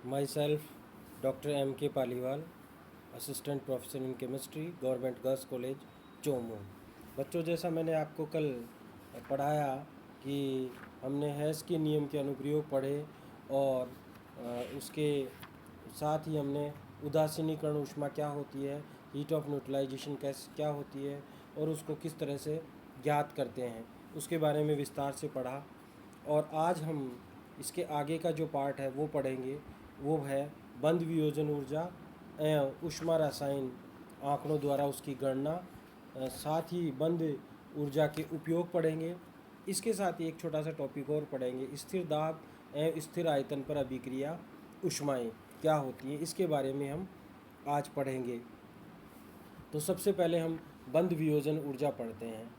My self doctor M.K. Paliwal, assistant professor in chemistry, government girls college Chomu. बच्चों, जैसा मैंने आपको कल पढ़ाया कि हमने हैस के नियम के अनुप्रयोग पढ़े और उसके साथ ही हमने उदासीनीकरण ऊष्मा क्या होती है, हीट ऑफ न्यूट्रलाइजेशन कैसे क्या होती है और उसको किस तरह से ज्ञात करते हैं, उसके बारे में विस्तार से पढ़ा। और आज हम इसके आगे का जो पार्ट है वो पढ़ेंगे, वो है बंध वियोजन ऊर्जा एवं ऊष्मा रसायन आंकड़ों द्वारा उसकी गणना। साथ ही बंध ऊर्जा के उपयोग पढ़ेंगे। इसके साथ ही एक छोटा सा टॉपिक और पढ़ेंगे, स्थिर दाब एवं स्थिर आयतन पर अभिक्रिया ऊष्माएं क्या होती हैं, इसके बारे में हम आज पढ़ेंगे। तो सबसे पहले हम बंध वियोजन ऊर्जा पढ़ते हैं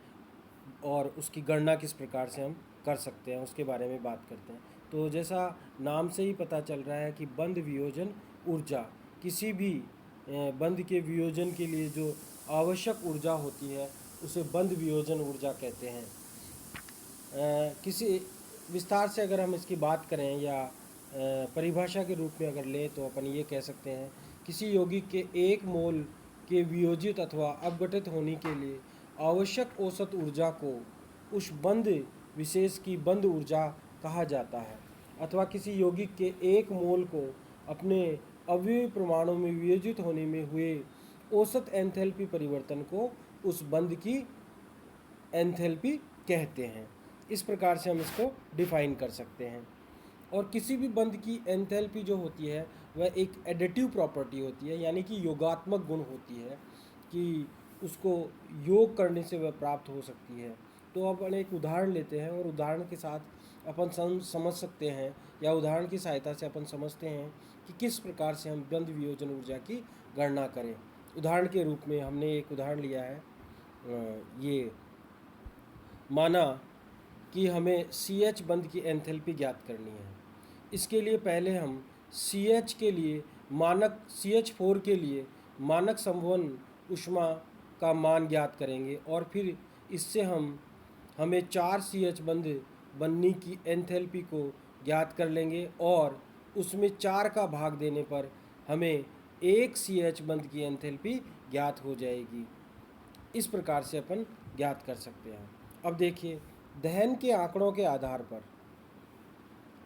और उसकी गणना किस प्रकार से हम कर सकते हैं उसके बारे में बात करते हैं। तो जैसा नाम से ही पता चल रहा है कि बंध वियोजन ऊर्जा, किसी भी बंध के वियोजन के लिए जो आवश्यक ऊर्जा होती है उसे बंध वियोजन ऊर्जा कहते हैं। किसी विस्तार से अगर हम इसकी बात करें या परिभाषा के रूप में अगर लें तो अपन ये कह सकते हैं, किसी यौगिक के एक मोल के वियोजित अथवा अपघटित होने के लिए आवश्यक औसत ऊर्जा को उस बंध विशेष की बंध ऊर्जा कहा जाता है, अथवा किसी यौगिक के एक मोल को अपने अवयवी परमाणु में वियोजित होने में हुए औसत एंथैल्पी परिवर्तन को उस बंध की एंथैल्पी कहते हैं। इस प्रकार से हम इसको डिफाइन कर सकते हैं। और किसी भी बंध की एंथैल्पी जो होती है वह एक एडिटिव प्रॉपर्टी होती है, यानी कि योगात्मक गुण होती है कि उसको योग करने से वह प्राप्त हो सकती है। तो अपन एक उदाहरण लेते हैं और उदाहरण के साथ अपन समझ सकते हैं, या उदाहरण की सहायता से अपन समझते हैं कि किस प्रकार से हम बंध वियोजन ऊर्जा की गणना करें। उदाहरण के रूप में हमने एक उदाहरण लिया है, ये माना कि हमें CH बंध की एंथैल्पी ज्ञात करनी है। इसके लिए पहले हम CH के लिए मानक CH4 के लिए मानक संवहन ऊष्मा का मान ज्ञात करेंगे और फिर इससे हमें 4 CH बंध बनने की एंथैल्पी को ज्ञात कर लेंगे और उसमें 4 का भाग देने पर हमें 1 CH बंध की एंथैल्पी ज्ञात हो जाएगी। इस प्रकार से अपन ज्ञात कर सकते हैं। अब देखिए, दहन के आंकड़ों के आधार पर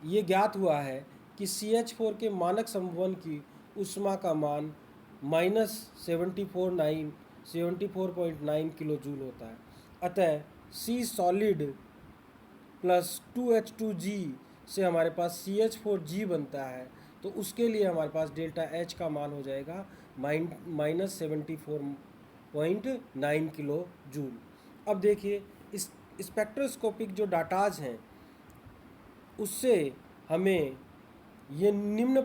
ये ज्ञात हुआ है कि CH4 के मानक संवहन की ऊष्मा का मान -74.9 किलो जूल होता है। अतः C सॉलिड प्लस 2H2G से हमारे पास CH4G बनता है, तो उसके लिए हमारे पास डेल्टा H का मान हो जाएगा -74.9 किलो जूल। अब देखिए, इस स्पेक्ट्रोस्कोपिक जो डाटाज हैं उससे हमें ये निम्न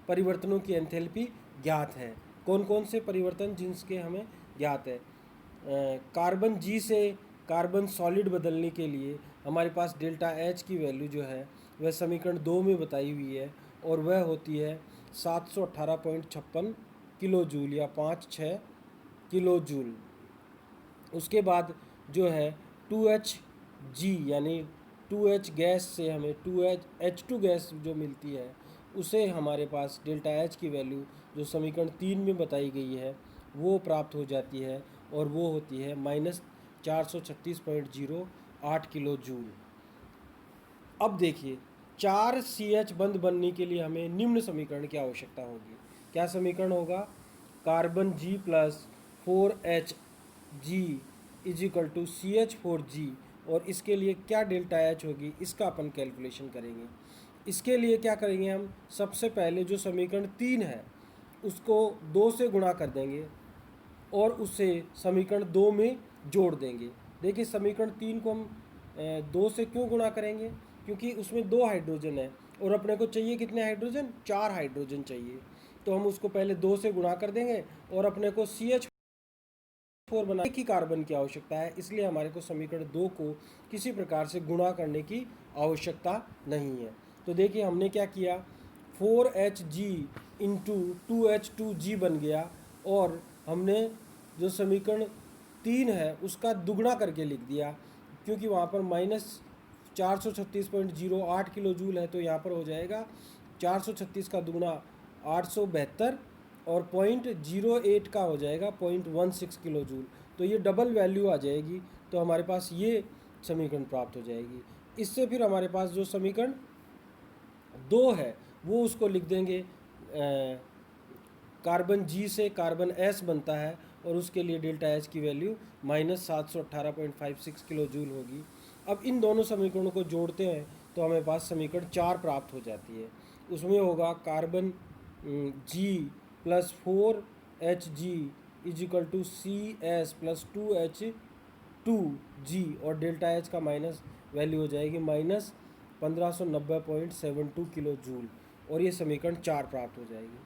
परिवर्तनों की एंथैल्पी ज्ञात है। कौन कौन से परिवर्तन जिनके हमें ज्ञात है? कार्बन G से कार्बन सॉलिड बदलने के लिए हमारे पास डेल्टा H की वैल्यू जो है वह समीकरण 2 में बताई हुई है और वह होती है 718.56 किलो जूल या 56 किलो जूल। उसके बाद जो है 2H यानी 2H गैस से हमें H2 गैस जो मिलती है उसे हमारे पास डेल्टा H की वैल्यू जो समीकरण 3 में बताई गई है वो प्राप्त हो जाती है और वो होती है -436.08 किलो जूल। अब देखिए, 4 CH बंध बनने के लिए हमें निम्न समीकरण की आवश्यकता होगी। क्या समीकरण होगा? Carbon G plus 4HG is equal to CH4G, और इसके लिए क्या डेल्टा H होगी इसका अपन कैलकुलेशन करेंगे। इसके लिए क्या करेंगे, हम सबसे पहले जो समीकरण 3 है उसको 2 से गुणा कर देंगे और उसे समीकरण 2 में जोड़ देंगे। देखिए, समीकरण 3 को हम 2 से क्यों गुणा करेंगे? क्योंकि उसमें 2 हाइड्रोजन है और अपने को चाहिए कितने हाइड्रोजन? 4 हाइड्रोजन चाहिए। तो हम उसको पहले 2 से गुणा कर देंगे और अपने को CH4 बनाने की कार्बन की आवश्यकता है, इसलिए हमारे को समीकरण 2 को किसी प्रकार से गुणा करने की आवश्यकता नहीं है। तो देखिए, हमने क्या किया, 4HG इंटू 2H2G बन गया और हमने जो समीकरण 3 है उसका दुगना करके लिख दिया, क्योंकि वहाँ पर -436.08 किलो जूल है तो यहाँ पर हो जाएगा 436 का दुगना 872 और 0.08 का हो जाएगा 0.16 किलो जूल। तो ये डबल वैल्यू आ जाएगी, तो हमारे पास ये समीकरण प्राप्त हो जाएगी। इससे फिर हमारे पास जो समीकरण 2 है वो उसको लिख देंगे, कार्बन G से कार्बन S बनता है और उसके लिए डेल्टा H की वैल्यू -718.56 किलो जूल होगी। अब इन दोनों समीकरणों को जोड़ते हैं तो हमें पास समीकरण 4 प्राप्त हो जाती है। उसमें होगा carbon G plus 4Hg is equal to CS plus 2H2G और डेल्टा H का माइनस वैल्यू हो जाएगी -1590.72 किलो जूल, और ये समीकरण 4 प्राप्त हो जाएगी।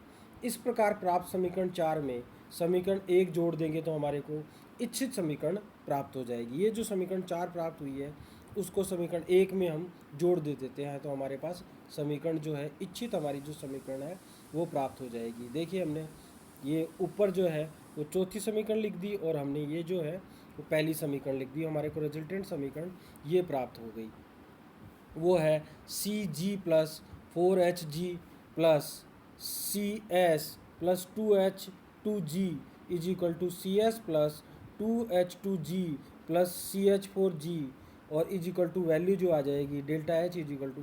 इस प्रकार प्राप्त समीकरण 4 में समीकरण 1 जोड़ देंगे तो हमारे को इच्छित समीकरण प्राप्त हो जाएगी। ये जो समीकरण 4 प्राप्त हुई है उसको समीकरण 1 में हम जोड़ दे देते हैं, तो हमारे पास समीकरण जो है इच्छित हमारी जो समीकरण है वो प्राप्त हो जाएगी। देखिए हमने ये ऊपर जो है वो चौथी समीकरण लिख दी और हमने ये जो है वो पहली समीकरण लिख दी। हमारे को रिजल्टेंट समीकरण ये प्राप्त हो गई, वो है CG plus 4HG plus CS plus 2H2G is equal to CS plus 2H2G plus CH4G और इज इक्वल टू वैल्यू जो आ जाएगी delta H is equal to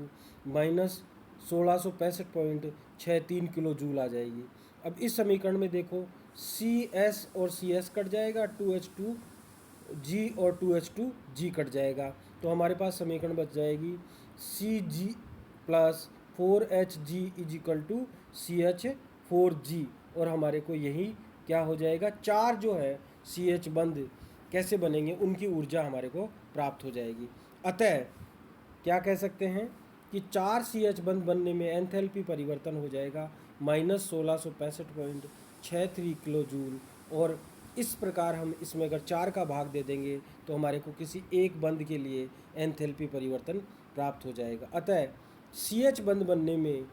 -1665.63 kilo joule आ जाएगी। अब इस समीकरण में देखो CS और CS कट जाएगा, 2H2G और 2H2G कट जाएगा, तो हमारे पास समीकरण बच जाएगी CG plus 4HG is equal to CH4G और हमारे को यही क्या हो जाएगा, 4 जो है CH बंद कैसे बनेंगे उनकी ऊर्जा हमारे को प्राप्त हो जाएगी। अतः क्या कह सकते हैं कि 4 CH बंद बनने में एंथैल्पी परिवर्तन हो जाएगा -1665.63 किलो जूल, और इस प्रकार हम इसमें अगर 4 का भाग दे देंगे तो हमारे को किसी एक बंद के लिए एंथैल्पी परिवर्तन प्राप्त हो जाएगा। अतः CH बंद बनने में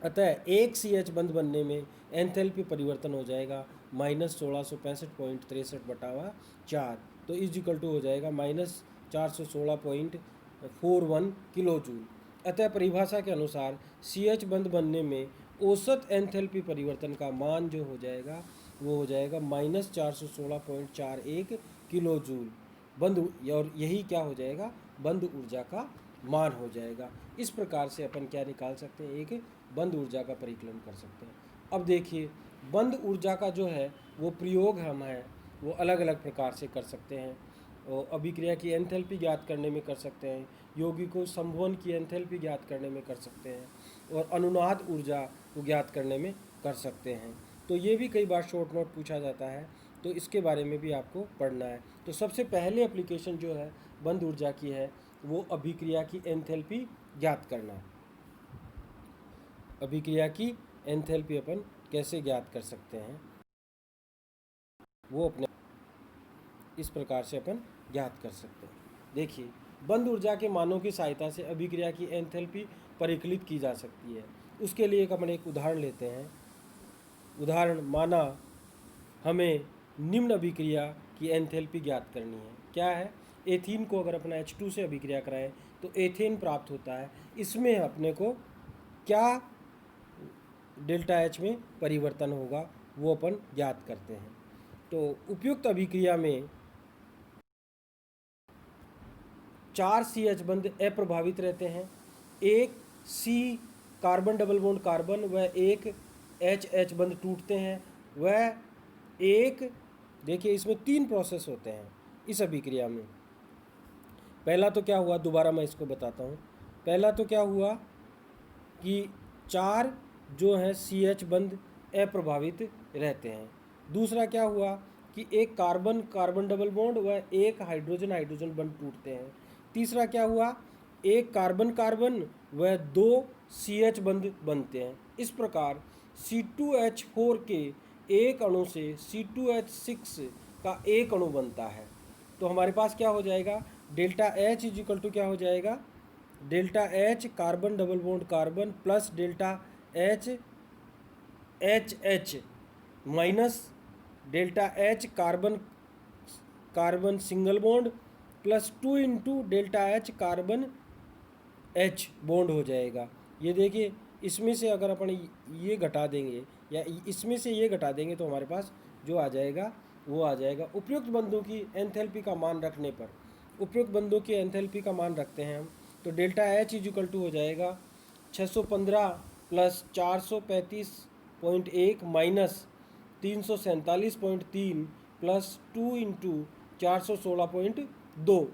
एक CH बंद बनने में एंथैल्पी परिवर्तन हो जाएगा -1665.63/4, तो इज इक्वल टू हो जाएगा -416.41 किलो जूल। अतः परिभाषा के अनुसार CH बंद बनने में औसत एंथैल्पी परिवर्तन का मान जो हो जाएगा वो हो जाएगा -416.41 किलो जूल बंद, और यही क्या हो जाएगा, बंद ऊर्जा का मान हो जाएगा। इस प्रकार से अपन क्या निकाल सकते हैं, एक बंद ऊर्जा का परिकलन कर सकते हैं। अब देखिए बंद ऊर्जा का जो है वो प्रयोग हम है वो अलग अलग प्रकार से कर सकते हैं, और अभिक्रिया की एंथैल्पी ज्ञात करने में कर सकते हैं, यौगिकों संवहन की एंथैल्पी ज्ञात करने में कर सकते हैं, और अनुनाद ऊर्जा को ज्ञात करने में कर सकते हैं। तो ये भी कई बार शॉर्ट नोट पूछा जाता है, तो इसके बारे में भी आपको पढ़ना है। तो सबसे पहले एप्लीकेशन जो है बंद ऊर्जा की है वो अभिक्रिया की एंथैल्पी ज्ञात करना है। अभिक्रिया की एंथैल्पी अपन कैसे ज्ञात कर सकते हैं वो अपने इस प्रकार से अपन ज्ञात कर सकते हैं। देखिए बंद ऊर्जा के मानों की सहायता से अभिक्रिया की एंथैल्पी परिकलित की जा सकती है। उसके लिए अपन एक उदाहरण लेते हैं। उदाहरण माना हमें निम्न अभिक्रिया की एंथैल्पी ज्ञात करनी है। क्या है, एथीन को अगर अपना H2 से अभिक्रिया कराएं तो एथेन प्राप्त होता है। इसमें अपने को क्या डेल्टा H में परिवर्तन होगा वो अपन ज्ञात करते हैं। तो उपयुक्त अभिक्रिया में 4 CH बंध अप्रभावित रहते हैं, एक C carbon double bond carbon व एक HH बंध टूटते हैं, वह एक, देखिए इसमें 3 प्रोसेस होते हैं इस अभिक्रिया में। पहला तो क्या हुआ, दोबारा मैं इसको बताता हूँ। पहला तो क्या हुआ कि 4 जो हैं CH बंध अप्रभावित रहते हैं। दूसरा क्या हुआ कि एक कार्बन कार्बन डबल बॉन्ड व एक हाइड्रोजन हाइड्रोजन बंध टूटते हैं। तीसरा क्या हुआ, एक कार्बन कार्बन व 2 CH बंध बनते हैं। इस प्रकार C2H4 के एक अणु से C2H6 का एक अणु बनता है। तो हमारे पास क्या हो जाएगा, delta H is equal to क्या हो जाएगा, delta H carbon double bond carbon plus delta H HH minus delta H carbon carbon single bond plus 2 into delta H carbon H bond हो जाएगा। ये देखिए, इसमें से अगर अपन ये घटा देंगे या इसमें से ये घटा देंगे तो हमारे पास जो आ जाएगा वो आ जाएगा। उपयुक्त बंधों की एंथैल्पी का मान रखने पर, उपयुक्त बंधों की एंथैल्पी का मान रखते हैं हम, तो delta H is equal to हो जाएगा 615 प्लस 435.1 माइनस 347.3 प्लस 2 इंटू 416.2।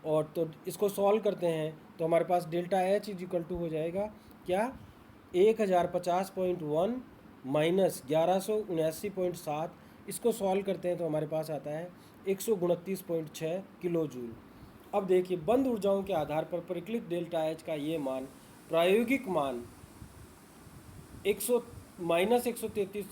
और तो इसको सॉल्व करते हैं तो हमारे पास delta H is equal to हो जाएगा क्या, 1050.1 माइनस 1179.7। इसको सॉल्व करते हैं तो हमारे पास आता है 129.6 किलो जूल। अब देखिए, बंद ऊर्जाओं के आधार पर परिकलित डेल्टा एच का ये मान प्रायोगिक मान 133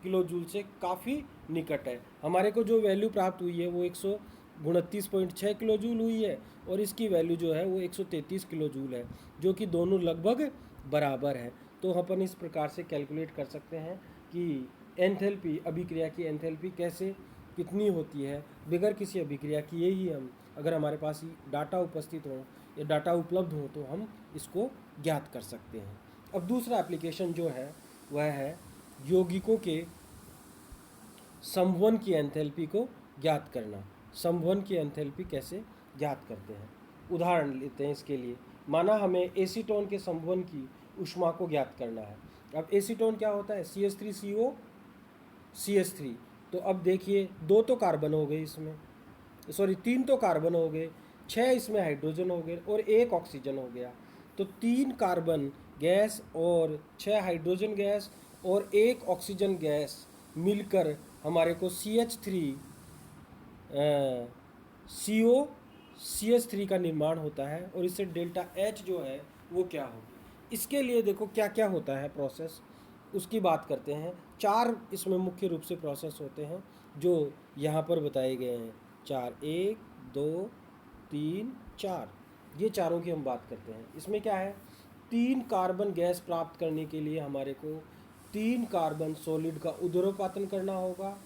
किलो जूल से काफ़ी निकट है। हमारे को जो वैल्यू प्राप्त हुई है वो 129.6 किलो जूल हुई है और इसकी वैल्यू जो है वो 133 किलो जूल है, जो कि दोनों लगभग बराबर है। तो अपन इस प्रकार से कैलकुलेट कर सकते हैं कि एंथैल्पी, अभिक्रिया की एंथैल्पी कैसे कितनी होती है बगैर किसी अभिक्रिया किए ही हम, अगर हमारे पास डाटा उपस्थित हो या डाटा उपलब्ध हो तो हम इसको ज्ञात कर सकते हैं। अब दूसरा एप्लीकेशन जो है वह है यौगिकों के समवन की एंथैल्पी को ज्ञात करना। समवन की एंथैल्पी कैसे ज्ञात करते हैं, उदाहरण लेते हैं इसके लिए। माना हमें एसीटोन के समवन की ऊष्मा को ज्ञात करना है। अब एसीटोन क्या होता है, CH3CO CH3। तो अब देखिए, 2 तो कार्बन हो गए इसमें, सॉरी 3 तो कार्बन हो गए, 6 इसमें हाइड्रोजन हो गए और 1 ऑक्सीजन हो गया। तो 3 कार्बन गैस और 6 हाइड्रोजन गैस और 1 ऑक्सीजन गैस मिलकर हमारे को CO CH3 का निर्माण होता है और इससे डेल्टा एच जो है वो क्या होगी। इसके लिए देखो क्या क्या होता है प्रोसेस, उसकी बात करते हैं। 4 इसमें मुख्य रूप से प्रोसेस होते हैं जो यहाँ पर बताए गए हैं। 4, 1, 2, 3, 4, ये चारों की हम बात करते हैं। इसमें क्या है, 3 कार्बन गैस प्राप्त करने के लिए हमारे को 3 कार्बन सॉलिड का उदरोपातन करना होगा।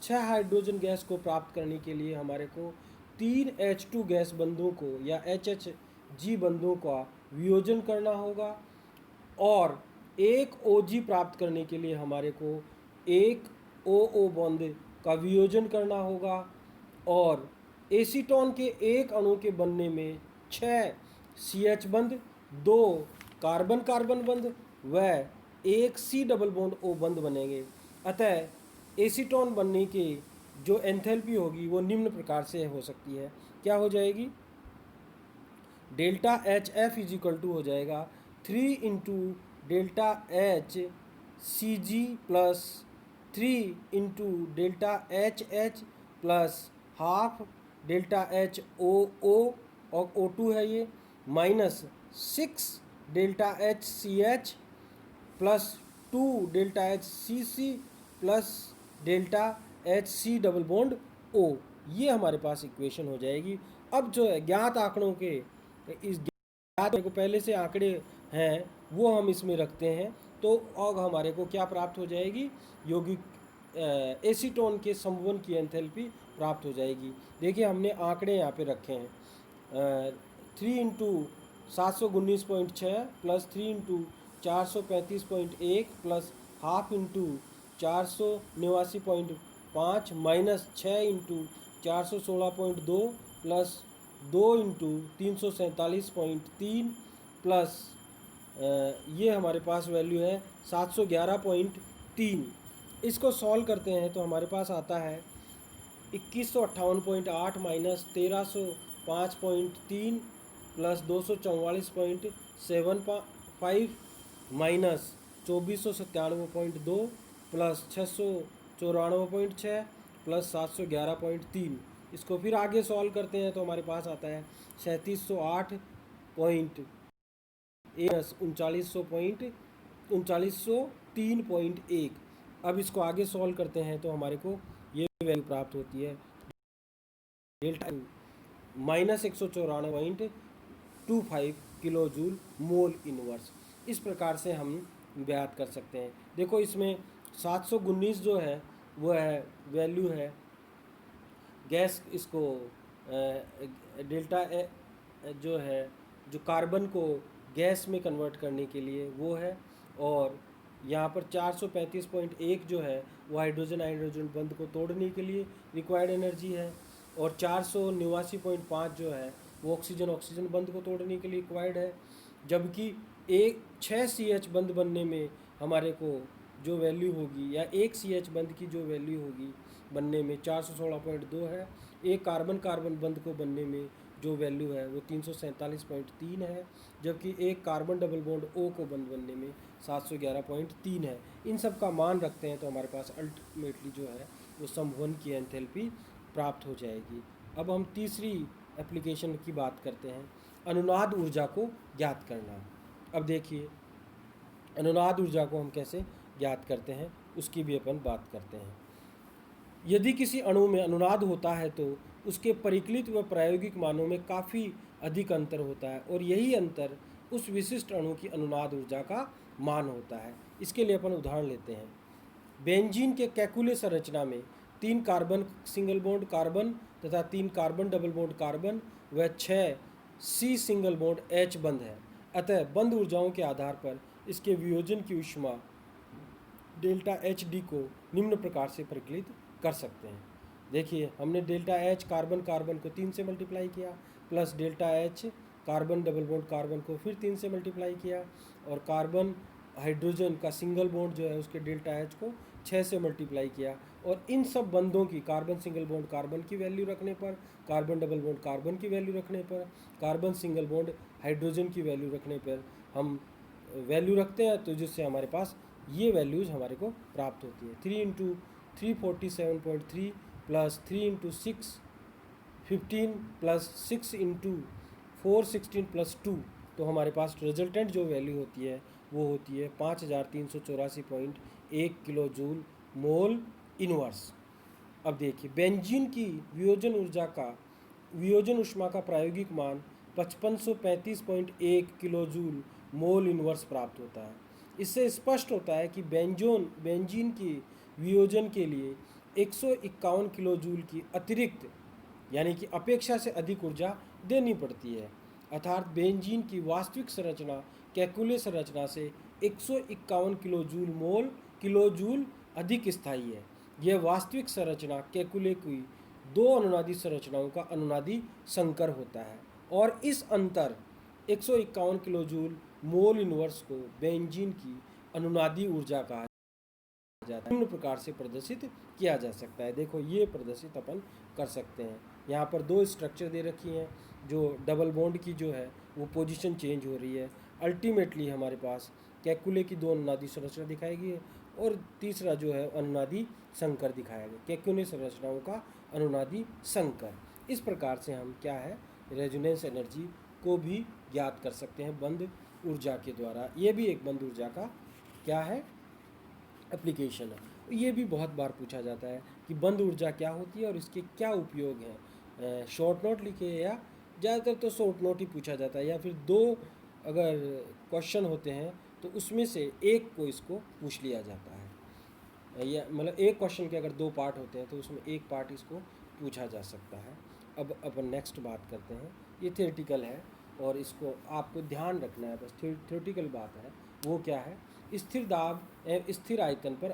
6 हाइड्रोजन गैस को प्राप्त करने के लिए हमारे को 3 H2 गैस बंधों को या HHG बंधों का वियोजन करना होगा और 1 OG प्राप्त करने के लिए हमारे को 1 OO बंध का वियोजन करना होगा और एसीटोन के एक अणु के बनने में 6 CH बंध, 2 कार्बन कार्बन बंध व 1 C डबल बॉन्ड O बंध बनेंगे। अतः एसीटोन बनने की जो एंथैल्पी होगी वो निम्न प्रकार से हो सकती है। क्या हो जाएगी, delta H F is equal to हो जाएगा 3 into delta H C G plus 3 into delta H H plus half delta H O O और O2 है ये, minus 6 delta H C H plus 2 delta H C C plus delta H C double bond O। ये हमारे पास equation हो जाएगी। अब जो है ज्ञात आंकड़ों के, इस ज्ञात को पहले से आंकड़े हैं वो हम इसमें रखते हैं, तो अब हमारे को क्या प्राप्त हो जाएगी, यौगिक एसीटोन के समवन की एंथैल्पी प्राप्त हो जाएगी। देखिए, हमने आंकड़े यहाँ पे रखे हैं, 3 into 719.6 plus 3 into 435.1 plus half into 489.5 minus 6 into 416.2 plus 2 into 347.3 plus ये हमारे पास वैल्यू है 711.3। इसको सॉल्व करते हैं तो हमारे पास आता है 2158.8 minus 1305.3 plus 244.75 minus 2497.2 plus 694.6 plus 711.3। इसको फिर आगे सॉल्व करते हैं तो हमारे पास आता है 3708.3903.1। अब इसको आगे सॉल्व करते हैं तो हमारे को ये वैल्यू प्राप्त होती है delta minus 194.25 kilo joule mole inverse. इस प्रकार से हम ज्ञात कर सकते हैं। देखो, इसमें 719 जो है वो है वैल्यू है गैस, इसको डेल्टा जो है, जो कार्बन को गैस में कन्वर्ट करने के लिए वो है, और यहाँ पर 435.1 जो है वो हाइड्रोजन हाइड्रोजन बंध को तोड़ने के लिए रिक्वायर्ड एनर्जी है, और 489.5 जो है वो ऑक्सीजन ऑक्सीजन बंध को तोड़ने के लिए रिक्वायर्ड है। जबकि एक 6 CH बंध बनने में हमारे को जो वैल्यू होगी, या एक CH बंध की जो वैल्यू होगी बनने में 416.2 है। एक कार्बन कार्बन बंध को बनने में जो वैल्यू है वो 347.3 है, जबकि एक कार्बन डबल बॉन्ड O को बंध बनने में 711.3 है। इन सब का मान रखते हैं तो हमारे पास अल्टीमेटली जो है वो सम 1 की एंथैल्पी प्राप्त हो जाएगी। अब हम तीसरी एप्लीकेशन की बात करते हैं, अनुनाद ऊर्जा को ज्ञात करना। अब देखिए अनुनाद ऊर्जा को हम कैसे ज्ञात करते हैं उसकी भी अपन बात करते हैं। यदि किसी अणु में अनुनाद होता है तो उसके परिकलित व प्रायोगिक मानों में काफ़ी अधिक अंतर होता है, और यही अंतर उस विशिष्ट अणु की अनुनाद ऊर्जा का मान होता है। इसके लिए अपन उदाहरण लेते हैं। बेंजीन के कैकुले संरचना में 3 कार्बन सिंगल बॉन्ड कार्बन तथा 3 कार्बन डबल बॉन्ड कार्बन व 6 C सिंगल बॉन्ड H बंध है। अतः बंध ऊर्जाओं के आधार पर इसके वियोजन की ऊष्मा डेल्टा HD को निम्न प्रकार से परिकलित कर सकते हैं। देखिए हमने डेल्टा H कार्बन कार्बन को 3 से मल्टीप्लाई किया, plus delta H carbon double bond carbon को फिर 3 से मल्टीप्लाई किया, और कार्बन हाइड्रोजन का सिंगल बॉन्ड जो है उसके डेल्टा H को 6 से मल्टीप्लाई किया। और इन सब बंधों की कार्बन सिंगल बॉन्ड कार्बन की वैल्यू रखने पर, कार्बन डबल बॉन्ड कार्बन की वैल्यू रखने पर, कार्बन सिंगल बॉन्ड हाइड्रोजन की वैल्यू रखने पर हम वैल्यू रखते हैं, तो जिससे हमारे पास ये वैल्यूज़ हमारे को प्राप्त होती है। 3 into 347.3 plus 3 into 6 15 plus 6 into 4 16 plus 2, तो हमारे पास रिजल्टेंट जो वैल्यू होती है वो होती है 5384.1 किलो जूल मोल इनवर्स। अब देखिए बेंजीन की वियोजन ऊष्मा का प्रायोगिक मान 5535.1 किलो जूल मोल इनवर्स प्राप्त होता है। इससे स्पष्ट होता है कि बेंजीन की वियोजन के लिए 151 किलो जूल की अतिरिक्त यानी कि अपेक्षा से अधिक ऊर्जा देनी पड़ती है। अर्थात बेंजीन की वास्तविक संरचना कैकुले संरचना से 151 किलो जूल अधिक स्थायी है। यह वास्तविक संरचना कैकुले की 2 अनुनादी संरचनाओं का अनुनादी संकर होता है, और इस अंतर 151 किलो जूल मोल इनवर्स को बेंजीन की अनुनादी ऊर्जा कहा जाता है। निम्न प्रकार से प्रदर्शित किया जा सकता है। देखो ये प्रदर्शित अपन कर सकते हैं। यहाँ पर 2 स्ट्रक्चर दे रखी हैं, जो डबल बॉन्ड की जो है वो पोजीशन चेंज हो रही है। अल्टीमेटली हमारे पास कैकुले की 2 अनुनादी संरचना दिखाई गई है, और तीसरा जो है अनुनादी संकर दिखाया गया, कैकुले संरचनाओं का अनुनादी संकर। इस प्रकार से हम क्या है रेजोनेंस एनर्जी को भी ज्ञात कर सकते हैं बंध ऊर्जा के द्वारा। ये भी एक बंध ऊर्जा का क्या है एप्लीकेशन है। ये भी बहुत बार पूछा जाता है कि बंध ऊर्जा क्या होती है और इसके क्या उपयोग हैं। शॉर्ट नोट लिखे, या ज़्यादातर तो शॉर्ट नोट ही पूछा जाता है, या फिर 2 अगर क्वेश्चन होते हैं तो उसमें से एक को इसको पूछ लिया जाता है, या मतलब एक क्वेश्चन के अगर 2 पार्ट होते हैं तो उसमें एक पार्ट इसको पूछा जा सकता है। अब अपन नेक्स्ट बात करते हैं। ये थियोरेटिकल है और इसको आपको ध्यान रखना है, बस थियोरेटिकल बात है। वो क्या है, स्थिर दाब एवं स्थिर आयतन पर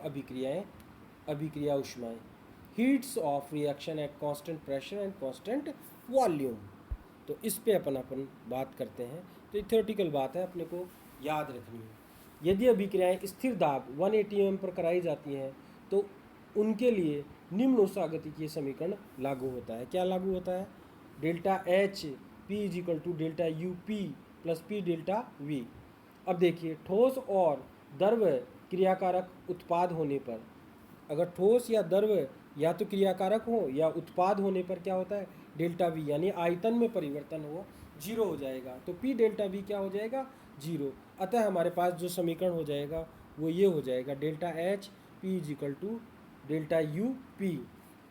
अभिक्रिया ऊष्माएं, heats of reaction at constant pressure and constant volume. तो इस पे अपन बात करते हैं। तो ये थियोरेटिकल बात है, अपने को याद रखनी है। यदि अभिक्रियाएं स्थिर दाब 180 mm पर कराई जाती हैं तो उनके लिए निम्न ऊष्मागतिकीय समीकरण लागू होता है। क्या लागू होता है, delta H P = delta U P plus P delta V। अब देखिए ठोस और द्रव क्रियाकारक उत्पाद होने पर, अगर ठोस या द्रव या तो क्रियाकारक हो या उत्पाद होने पर क्या होता है, डेल्टा V यानी आयतन में परिवर्तन हो 0 हो जाएगा, तो P डेल्टा V क्या हो जाएगा 0। अतः हमारे पास जो समीकरण हो जाएगा वो ये हो जाएगा delta H P = delta U P।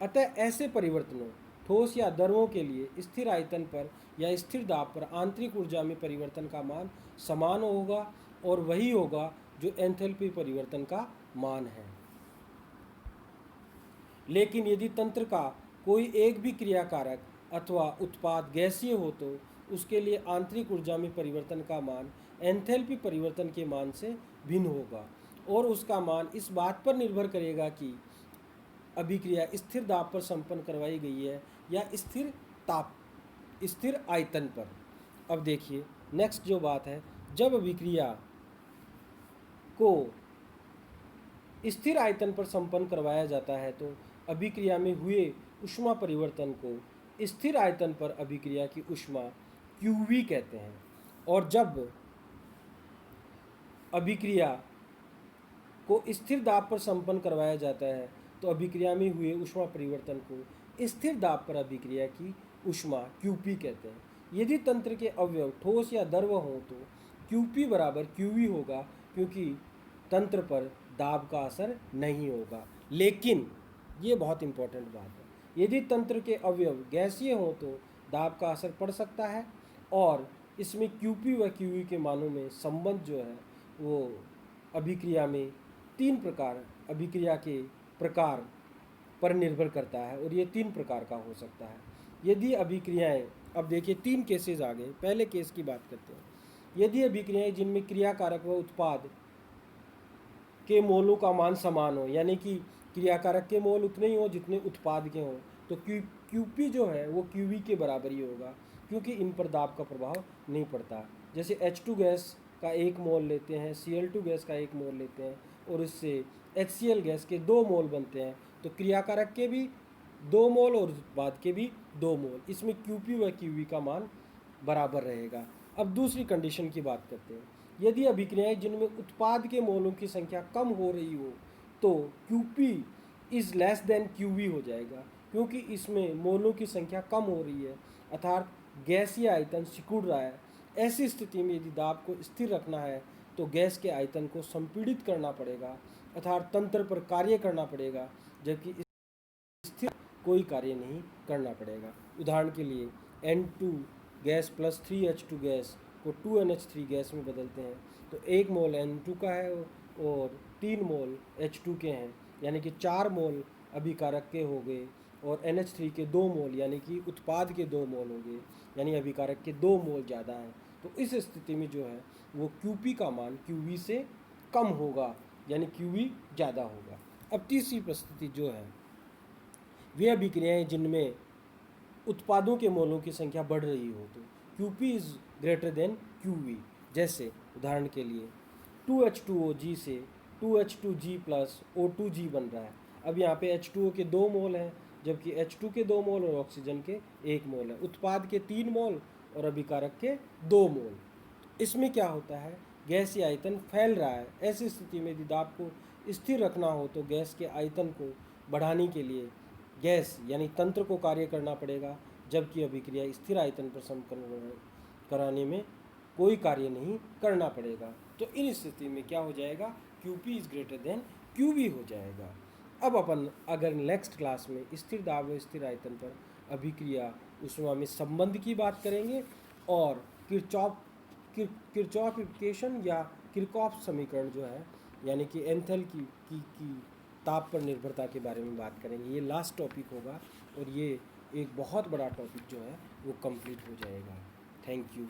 अतः ऐसे परिवर्तनों ठोस या द्रवों के लिए स्थिर आयतन पर या स्थिर दाब पर आंतरिक ऊर्जा में परिवर्तन का मान समान होगा, और वही होगा जो एंथैल्पी परिवर्तन का मान है। लेकिन यदि तंत्र का कोई एक भी क्रियाकारक अथवा उत्पाद गैसीय हो तो उसके लिए आंतरिक ऊर्जा में परिवर्तन का मान एंथैल्पी परिवर्तन के मान से भिन्न होगा और उसका मान इस बात पर निर्भर करेगा कि अभिक्रिया स्थिर दाब पर संपन्न करवाई गई है या स्थिर आयतन पर। अब देखिए नेक्स्ट जो बात है, जब अभिक्रिया को स्थिर आयतन पर संपन्न करवाया जाता है तो अभिक्रिया में हुए ऊष्मा परिवर्तन को स्थिर आयतन पर अभिक्रिया की ऊष्मा QV कहते हैं। और जब अभिक्रिया को स्थिर दाब पर संपन्न करवाया जाता है तो अभिक्रिया में हुए ऊष्मा परिवर्तन को स्थिर दाब पर अभिक्रिया की ऊष्मा QP कहते हैं। यदि तंत्र के अवयव ठोस या द्रव हो तो QP बराबर QV होगा, क्योंकि तंत्र पर दाब का असर नहीं होगा। लेकिन ये बहुत इंपॉर्टेंट बात है, यदि तंत्र के अवयव गैसीय हो तो दाब का असर पड़ सकता है और इसमें QP व QV के मानों में संबंध जो है वो अभिक्रिया में अभिक्रिया के प्रकार पर निर्भर करता है और ये 3 प्रकार का हो सकता है। यदि अभिक्रियाएं, अब देखिए 3 केसेस आ गए। पहले केस की बात करते हैं। यदि अभिक्रियाएं जिनमें क्रियाकारक व उत्पाद के मोलों का मान समान हो, यानी कि क्रियाकारक के मोल उतने ही हो जितने उत्पाद के हों, तो QP जो है वो QV के बराबर ही होगा, क्योंकि इन पर दाब का प्रभाव नहीं पड़ता। जैसे H2 गैस का 1 मोल लेते हैं, Cl2 गैस का 1 मोल लेते हैं और इससे HCl गैस के 2 मोल बनते हैं, तो क्रियाकारक के भी 2 मोल और उत्पाद के भी 2 मोल, इसमें QP व QV का मान बराबर रहेगा। अब दूसरी कंडीशन की बात करते हैं। यदि अभिक्रियाएं जिनमें उत्पाद के मोलों की संख्या कम हो रही हो तो QP is less than QV हो जाएगा, क्योंकि इसमें मोलों की संख्या कम हो रही है, अर्थात गैस या आयतन सिकुड़ रहा है। ऐसी स्थिति में यदि दाब को स्थिर रखना है तो गैस के आयतन को संपीड़ित करना पड़ेगा, अर्थात तंत्र पर कार्य करना पड़ेगा, जबकि स्थिर कोई कार्य नहीं करना पड़ेगा। उदाहरण के लिए N2 gas plus 3H2 gas को 2NH3 गैस में बदलते हैं तो 1 मोल N2 का है और 3 मोल H2 के हैं, यानी कि 4 मोल अभिकारक के हो गए और NH3 के 2 मोल यानी कि उत्पाद के 2 मोल हो गए, यानी अभिकारक के 2 मोल ज़्यादा हैं। तो इस स्थिति में जो है वो QP का मान QV से कम होगा, यानी QV ज़्यादा होगा। अब तीसरी परिस्थिति जो है, वे अभिक्रियाएं जिनमें उत्पादों के मोलों की संख्या बढ़ रही हो तो QP is greater than QV। जैसे उदाहरण के लिए 2H2OG से 2H2G प्लस O2G बन रहा है। अब यहाँ पे H2O के 2 मोल हैं, जबकि H2 के 2 मोल और ऑक्सीजन के 1 मोल है। उत्पाद के 3 मोल और अभिकारक के 2 मोल। इसमें क्या होता है, गैस या आयतन फैल रहा है। ऐसी स्थिति में यदि दाब को स्थिर रखना हो तो गैस के आयतन को बढ़ाने के लिए गैस यानी तंत्र को कार्य करना पड़ेगा, जबकि अभिक्रिया स्थिर आयतन पर संपन्न कराने में कोई कार्य नहीं करना पड़ेगा। तो इन स्थिति में क्या हो जाएगा, QP is greater than QV हो जाएगा। अब अपन अगर नेक्स्ट क्लास में स्थिर दाब व स्थिर आयतन पर अभिक्रिया ऊष्मा में संबंध की बात करेंगे और किरचॉफ इक्वेशन या किरचॉफ समीकरण जो है, यानी कि एंथैल्पी की ताप पर निर्भरता के बारे में बात करेंगे। ये लास्ट टॉपिक होगा और ये एक बहुत बड़ा टॉपिक जो है वो कंप्लीट हो जाएगा। Thank you.